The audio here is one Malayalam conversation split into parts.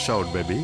Shout, baby.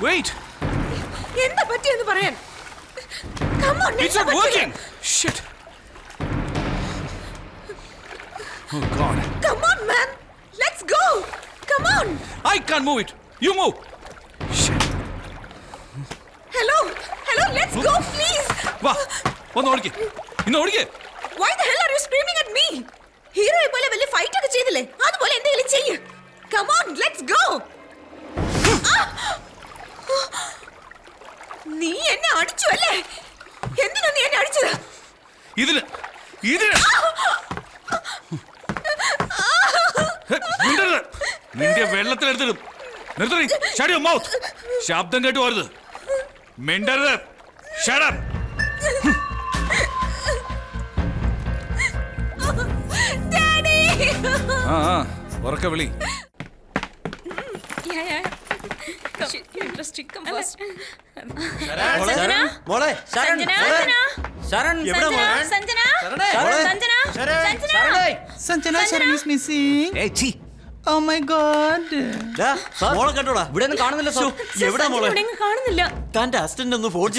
Wait! എന്താ പറ്റിയെന്ന് പറയാൻ? Come on, it's not working! Shit! Oh God! Come on, man! Let's go! Come on! I can't move it! You move! Shit! Hello! Hello, let's go, please! വാ ഒന്ന് ഓടിക്ക് ഇന്ന് ഓടിക്ക്. Why the hell are you screaming at me? ഹീറോയെ പോലെ വലിയ ഫൈറ്റ് ഒക്കെ ചെയ്തില്ലേ? അതുപോലെ എന്തെങ്കിലും ചെയ്യ്. Come on, let's go! നീ എന്നെ അടിച്ചു അല്ലേ? എന്തിനാ നീ എന്നെ അടിച്ചത്? ഇതിന് നിന്റെ വെള്ളത്തിലെടുത്തിടും. നിർത്തണി. Shut your mouth. ശബ്ദം കേട്ടു പോരുത്. മിണ്ടരുത്. Shut up. Daddy! ഉറക്കെ വിളി. Interesting. Come first. മോളെ ശരൺ ശരൺ എവിടെ മോളെ Sanjana Sharan is missing. ഏയ് ചീ Oh my god. മോളെ കണ്ടോടാ ഇവിടെ ഒന്നും കാണുന്നില്ല സോ എവിടെ മോളെ കാണുന്നില്ല. തന്റെ അസിസ്റ്റന്റ് ഒന്ന് ഫോൺ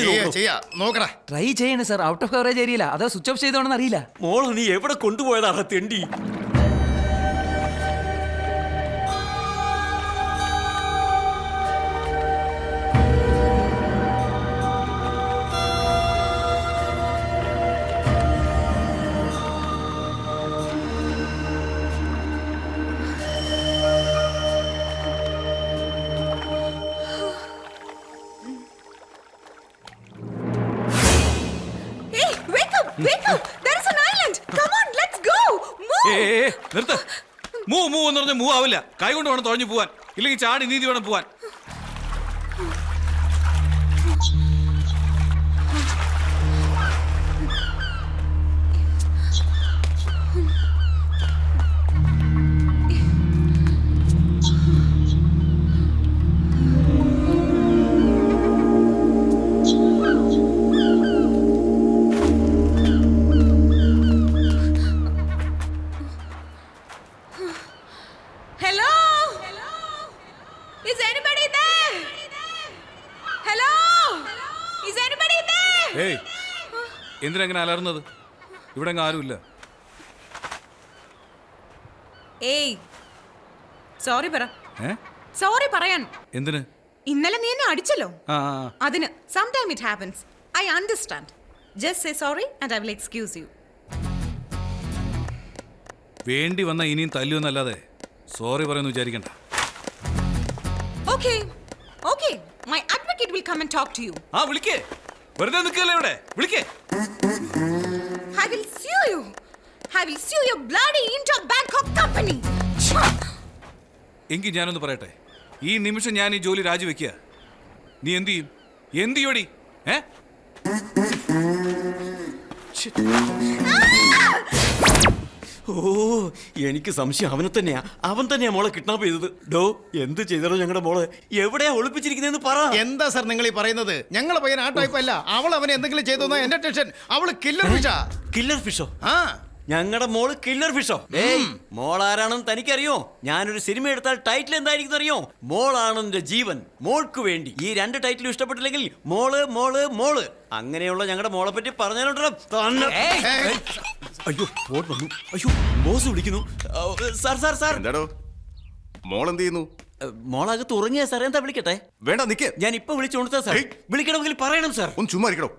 നോക്കടാ ട്രൈ ചെയ്യണേ സർ, ഔട്ട് ഓഫ് കവറേജ് ഏരിയയില്ല, അതോ സ്വിച്ച് ഓഫ് ചെയ്തോണെന്ന് അറിയില്ല. മോള് നീ എവിടെ കൊണ്ടുപോയതാണ് തെണ്ടി? നിർത്ത്. മൂവ് എന്ന് പറഞ്ഞാൽ മൂവ് ആവില്ല. കൈ കൊണ്ട് വേണം തുഴഞ്ഞു പോവാൻ, ഇല്ലെങ്കിൽ ചാടി നീതി വേണം പോവാൻ. Hello? Is anybody there? Hello? Is anybody there? ഏയ്, എന്തിനാ അങ്ങനെ അലർന്നത്? ഇവിടെ അങ്ങ് ആരുമില്ല. ഏയ്, സോറി പറ. ഏ? സോറി പറയാൻ. എന്തിന്? ഇന്നലെ നീ എന്നെ അടിച്ചല്ലോ. ആ അതിന് sometime it happens. I understand. Just say sorry and I will excuse you. വേണ്ടി വന്ന ഇനിയും തല്ലുവെന്നല്ലാതെ സോറി പറയുന്നു വിചാരിക്കണ്ട. Okay. Okay. My advocate will come and talk to you. ആ വിളിക്കേ, വെറുതെ നിൽക്കല്ലേ ഇവിടെ, വിളിക്കേ. I will sue you. I will sue your bloody Inter Bangkok company. എങ്കിൽ ഞാനൊന്ന് പറയട്ടെ, ഈ നിമിഷം ഞാൻ ഈ ജോലി രാജിവെക്കുക. നീ എന്ത് ചെയ്യും? എന്ത് ചെയ്യോടി? ഏ? ഓ, എനിക്ക് സംശയം അവനെ തന്നെയാ. അവൻ തന്നെയാ മോളെ കിഡ്നാപ്പ് ചെയ്തത്. ഡോ, എന്ത് ചെയ്തോ ഞങ്ങളുടെ മോളെ? എവിടെയാ ഒളിപ്പിച്ചിരിക്കുന്നതെന്ന് പറ. എന്താ സാർ നിങ്ങൾ ഈ പറയുന്നത്? ഞങ്ങളെ പയ്യൻ ആ ടൈപ്പല്ല. അവൾ അവനെ എന്തെങ്കിലും ചെയ്തോന്നാ എന്റെ ടെൻഷൻ. അവള് കില്ലർ ഫിഷാ. കില്ലർ ഫിഷോ? ആ, ഞങ്ങളുടെ മോള് കില്ലർ ഫിഷോ? ഏയ്, മോൾ ആരാണെന്ന് തനിക്കറിയോ? ഞാനൊരു സിനിമ എടുത്താൽ ടൈറ്റിൽ എന്തായിരിക്കും അറിയോ? മോളാണ് എന്റെ ജീവൻ, മോൾക്ക് വേണ്ടി. ഈ രണ്ട് ടൈറ്റിലും ഇഷ്ടപ്പെട്ടില്ലെങ്കിൽ മോള് മോള് മോള് അങ്ങനെയുള്ള ഞങ്ങളുടെ മോളെ പറ്റി പറഞ്ഞാലുണ്ടല്ലോ തന്നെ. അയ്യോ, ഫോൺ വന്നു. അയ്യോ, ബോസ് വിളിക്കുന്നു. Sir sir sir. എന്താടോ മോൾ എന്ത് ചെയ്യുന്നു? മോളകത്ത് ഉറങ്ങിയ സാർ. എന്താ വിളിക്കട്ടെ? വേണ്ട, നിക്ക്. ഞാൻ ഇപ്പൊ വിളിച്ചോണ്ടാ സാർ. വിളിക്കണമെങ്കിൽ പറയണം സാർ. ഒന്ന് ചുമ്മാ ഇരിക്കണോ.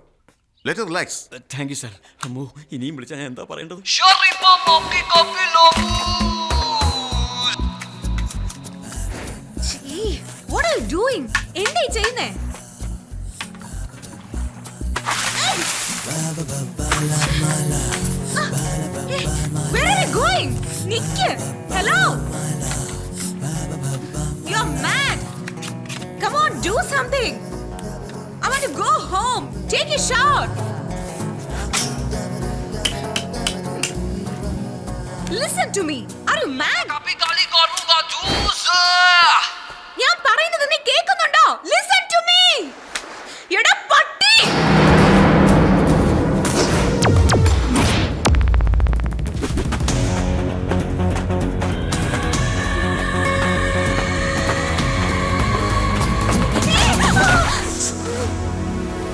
Let her relax. Thank you sir. അമ്മോ, ഇനിയും വിളിച്ചാൽ ഞാൻ എന്താ പറയേണ്ടത്? Gee, what are you doing? എന്താ ഈ ചെയ്യുന്നേ? Where are you going? Nick. Hello? You're mad. Come on, do something. I want to go home. Take a shower. Listen to me. Are you mad? ഞാൻ പറയുന്നത് നീ കേൾക്കുന്നുണ്ടോ? Listen to me. എടാ പട്ടി.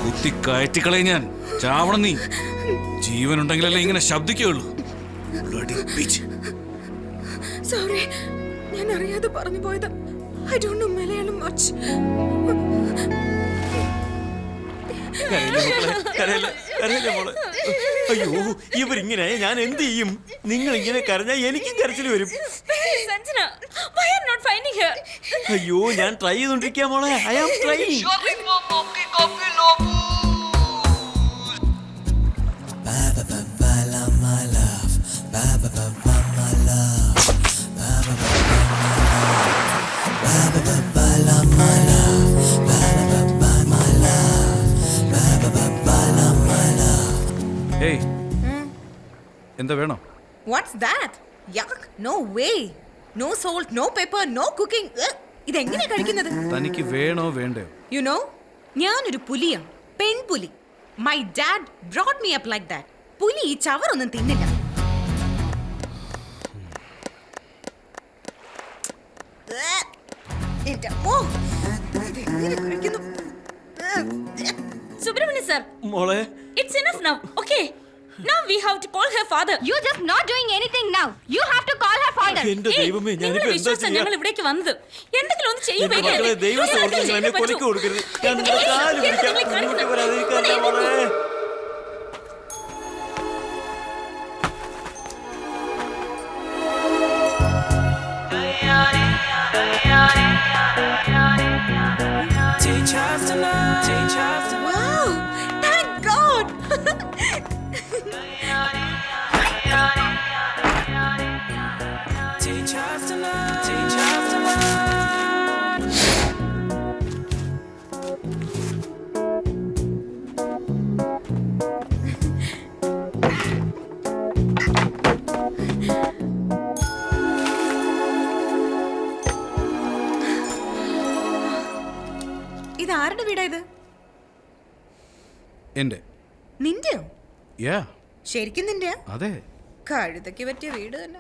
കുത്തി കയറ്റിക്കളയും ഞാൻ. ചാവണം നീ. ജീവനുണ്ടെങ്കിലല്ലേ ഇങ്ങനെ ശബ്ദിക്കുള്ളൂ. സോറി, ഞാൻ അറിയാതെ പറഞ്ഞു പോയത്. I don't know Malayalam much. കരയില്ലേ മോളെ? അയ്യോ, ഇവരിങ്ങനെ ഞാൻ എന്ത് ചെയ്യും? നിങ്ങൾ ഇങ്ങനെ കരഞ്ഞാൽ എനിക്കും കരച്ചിൽ വരും. Sanjana, why are you not finding her? അയ്യോ, ഞാൻ ട്രൈ ചെയ്തോണ്ടിരിക്കുക മോളെ. I am trying. ഏയ്, എന്താ വേണം? What's that? Yuck, no way. No salt, no pepper, no cooking. ഇതെങ്ങനെ കഴിക്കുന്നത്? തനിക്ക് വേണോ വേണ്ടയോ? You know, ഞാനൊരു പുലിയാണ്, പെൺപുലി. My dad brought me up like that. പുലി ഈ ചവറൊന്നും തിന്നില്ല. Subramanian sir, മോളെ, it's enough now. Okay, now we have to call her father. You're just not doing anything now. You have to call her father. എന്റെ ദൈവമേ, ഞാനിപ്പോ എന്താ വിശ്വാസം ചെയ്യാ? ഞങ്ങൾ ഇവിടേക്ക് വന്നത്. എന്തെങ്കിലും ഒന്ന് ചെയ്യ് എന്റെ വേഗം. മക്കളെ, ദൈവം ഒരു സുഹൃത്തുക്കളെ, കാര്യം എന്നെ ചെയ്തേ കൊലയ്ക്ക് പറ്റൂ. കൊടുക്കരുത്. ഞാൻ നിങ്ങളുടെ കാല് പിടിക്കാം. നിങ്ങൾ കാണിക്കുന്നത്? ഇങ്ങോട്ട് വരാതിരിക്കല്ലേ മോളെ? Wow, thank God. വീടാ ഇത്? എന്റെ നിന്റെയോ? യാ ശരിക്കും നിന്റെയാ? അതെ. കഴുതയ്ക്ക് പറ്റിയ വീട് തന്നെ.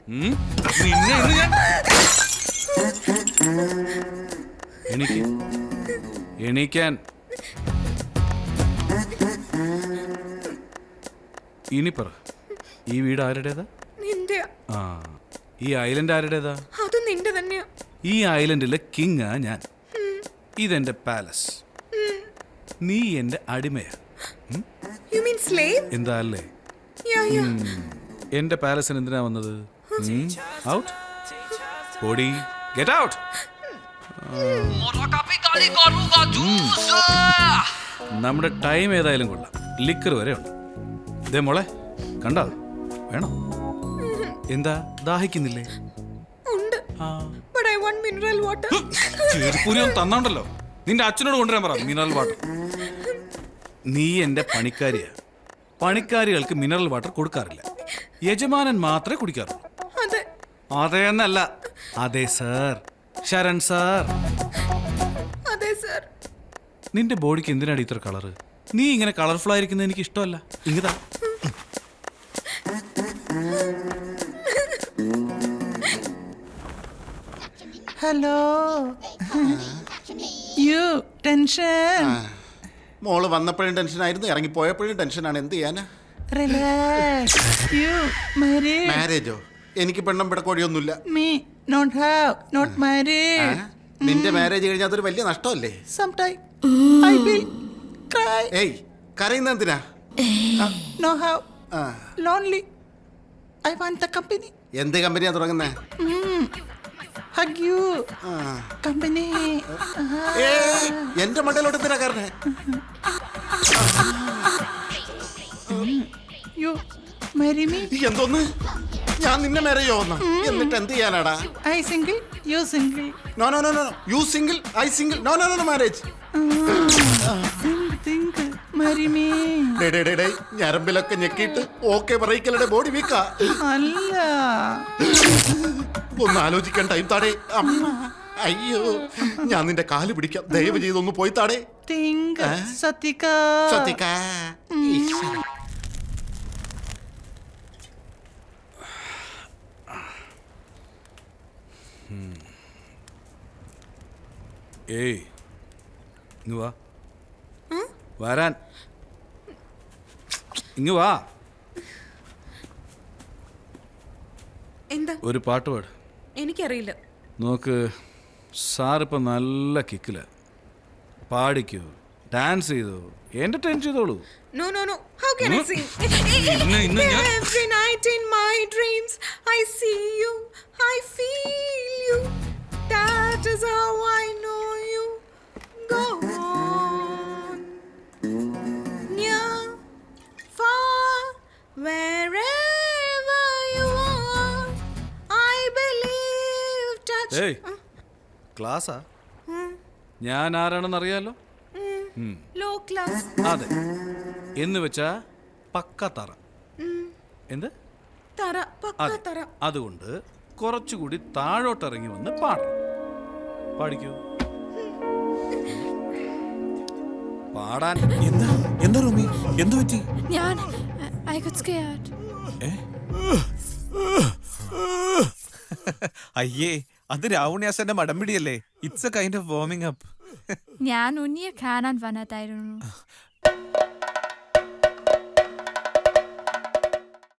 നിന്നെ ഇന്ന് ഞാൻ എണീക്കാൻ ഇനി പറ, ഈ വീട് ആരുടേതാ? നിന്റെയാ? ആ, ഈ ഐലൻഡ് ആരുടേതാ? അത് നിന്റെ തന്നെയാ. ഈ ഐലൻഡിലെ കിങ് ആ ഞാൻ. ഇതെന്റെ പാലസ്. നീ എന്റെ അടിമയാ. You mean slave? എന്താ അല്ലേ? Yeah, yeah. എന്റെ പാലസിന് എന്തിനാ വന്നത്? ഔട്ട് ഓടി, ഗെറ്റ് ഔട്ട്. നമ്മുടെ ടൈം ഏതായാലും കൊള്ളാം. ലിക്കർ വരെ ഉണ്ട്. ദേ മോളെ, കണ്ടാ? വേണോ? എന്താ ദാഹിക്കുന്നില്ലേ? ഉണ്ട്. But I want mineral water. ചെറുപ്പൂരി ഒന്ന് തന്നോണ്ടല്ലോ. നിന്റെ അച്ഛനോട് കൊണ്ടുവരാൻ പറ മിനറൽ വാട്ടർ. നീ എന്റെ പണിക്കാരിയാ. പണിക്കാരികൾക്ക് മിനറൽ വാട്ടർ കൊടുക്കാറില്ല. യജമാനൻ മാത്രമേ കുടിക്കാറുള്ളൂ. അതെ. അതെ എന്നല്ല, അതെ സാർ. ശരൺ സാർ. അതെ സർ. നിന്റെ ബോഡിക്ക് എന്തിനാണ് ഇത്ര കളറ്? നീ ഇങ്ങനെ കളർഫുൾ ആയിരിക്കുന്നത് എനിക്ക് ഇഷ്ടമല്ല. ഇങ്ങതാ. Hello. You tension. മോള് വന്നപ്പോഴും ടെൻഷനായിരുന്നു, ഇറങ്ങിപ്പോയപ്പോഴും ടെൻഷനാണ്. എന്ത് ചെയ്യാനാ? Relax. You married. മാരേജോ? എനിക്ക് പെണ്ണം പിടക്കോടിയൊന്നുമില്ല. Me not married. നിന്റെ മാരേജ് കഴിഞ്ഞാൽ അതൊരു വലിയ നഷ്ടമല്ലേ? Sometime I will cry. ഏയ്, കരയുന്ന എന്തിനാ? No how. Lonely. I want the company. എന്ത് കമ്പനിയാ തുടങ്ങുന്നേ? Hug you. Company. എന്റെ മണ്ടയിലോട്ട് എന്തിനാ കാരണേ? You marry me. എന്തോന്ന്? ഞാൻ നിന്നെ മാരേജ് വന്ന എന്നിട്ട് എന്ത് ചെയ്യാനാടാ? I single. You single. No no no no. You single, I single. No no no marriage. Single. Marry me. ഞരമ്പിലൊക്കെ ഞെക്കിയിട്ട് ഓക്കെ പറയിക്കലടെ ബോഡി വീക്കാ. അല്ല. ഒന്ന് ആലോചിക്കാൻ ടൈം താടേ. അമ്മ, അയ്യോ, ഞാൻ നിന്റെ കാല് പിടിക്കാം. ദയവ് ചെയ്തൊന്ന് പോയി താടേ. Think. Satika. സത്യക്ക. ഏയ്, ഇങ്ങ് വാ. വരാൻ. ഇങ്ങ് വാ. എന്താ? ഒരു പാട്ട് പാട്. എനിക്കറിയില്ല. നോക്ക്, സാറിപ്പോൾ നല്ല കിക്കില. പാടിക്കോ, ഡാൻസ് ചെയ്തോ, എന്റർടൈൻ ചെയ്തോളൂ. No, no, no. How can I sing? Every night in my dreams, I see you, I feel you. That is how I know you. Go on. Near, far, wherever you are, I believe touch. ഏയ്, ക്ലാസ്സാ? ഞാൻ ആരാണെന്ന് അറിയാലോ. Low class. അതെ, എന്ന് വെച്ചാ പക്ക തറ. എന്ത് തറ, പക്ക അതെ. തറ. അതുകൊണ്ട് കുറച്ചുകൂടി താഴോട്ടിറങ്ങി വന്ന് പാടണം. പാടിക്കൂ. പാടാൻ. എന്താ റൂമി, എന്തു പറ്റി? ഞാൻ I got scared. അയ്യേ, അത് രാവണ്യാസന്റെ മടമ്പിടിയല്ലേ. It's a kind of warming up. ഞാൻ ഉണ്ണിയെ കാണാൻ വന്നതായിരുന്നു.